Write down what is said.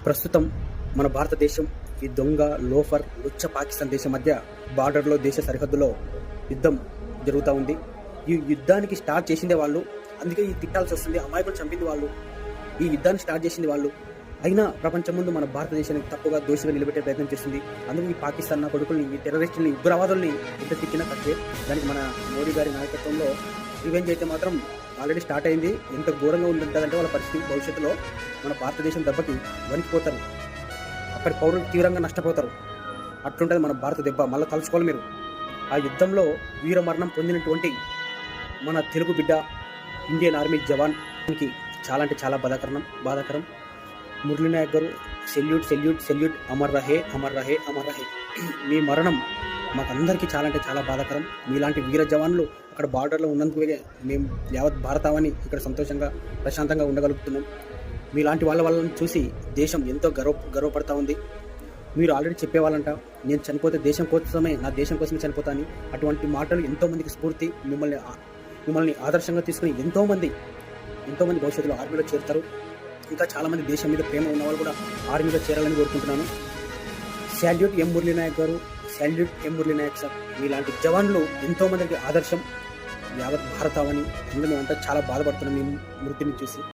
ప్రస్తుతం మన భారతదేశం ఈ దొంగ లోఫర్ లుచ్చ పాకిస్తాన్ దేశం మధ్య బార్డర్లో దేశ సరిహద్దులో యుద్ధం జరుగుతూ ఉంది. ఈ యుద్ధానికి స్టార్ట్ చేసిందే వాళ్ళు, అందుకే ఈ తిట్టాల్సి వస్తుంది. అమాయకులు చంపింది వాళ్ళు, ఈ యుద్ధాన్ని స్టార్ట్ చేసింది వాళ్ళు. అయినా ప్రపంచం ముందు మన భారతదేశానికి తప్పుగా దోషిగా నిలబెట్టే ప్రయత్నం చేస్తుంది. అందుకు ఈ పాకిస్తాన్ నా కొడుకుల్ని, ఈ టెర్రరిస్టుల్ని, ఉగ్రవాదుల్ని ఎంత తిట్టినా తక్కువే. దానికి మన మోడీ గారి నాయకత్వంలో రివెంజ్ అయితే మాత్రం ఆల్రెడీ స్టార్ట్ అయింది. ఎంత ఘోరంగా ఉంటుందంటే వాళ్ళ పరిస్థితి, భవిష్యత్తులో మన భారతదేశం దెబ్బకి వణికిపోతారు, అక్కడి పౌరులు తీవ్రంగా నష్టపోతారు. అట్లుంటుంది మన భారత దెబ్బ. మళ్ళీ తలుచుకోవాలి మీరు. ఆ యుద్ధంలో వీర మరణం పొందినటువంటి మన తెలుగు బిడ్డ ఇండియన్ ఆర్మీ జవాన్కి చాలా అంటే చాలా బాధాకరం. మురళీ నాయక్ గారు, సెల్యూట్ సెల్యూట్ సెల్యూట్, అమర్ రహే అమర్ రహే అమర్ రహే. మీ మరణం మాకందరికీ చాలా అంటే చాలా బాధాకరం. మీలాంటి వీర జవాన్లు అక్కడ బార్డర్లో ఉన్నందుకే మేము యావత్ భారతావని ఇక్కడ సంతోషంగా ప్రశాంతంగా ఉండగలుగుతున్నాం. మీలాంటి వాళ్ళని చూసి దేశం ఎంతో గర్వపడతా ఉంది. మీరు ఆల్రెడీ చెప్పేవాళ్ళంట, నేను చనిపోతే దేశం కోసమే, నా దేశం కోసమే చనిపోతాను. అటువంటి మాటలు ఎంతోమందికి స్ఫూర్తి. మిమ్మల్ని ఆదర్శంగా తీసుకుని ఎంతోమంది భవిష్యత్తులో ఆర్మీలో చేరుతారు. ఇంకా చాలామంది దేశం మీద ప్రేమ ఉన్న వాళ్ళు కూడా ఆర్మీలో చేరాలని కోరుకుంటున్నాను. శాల్యూట్ ఎం మురళీ నాయక్ గారు, శాల్యూట్ ఎం మురళీ నాయక్ సార్. మీలాంటి జవాన్లు ఎంతోమందికి ఆదర్శం. యావత్ భారతావని. అందులో మేమంతా చాలా బాధపడుతున్నాం మీ మృతిని చూసి.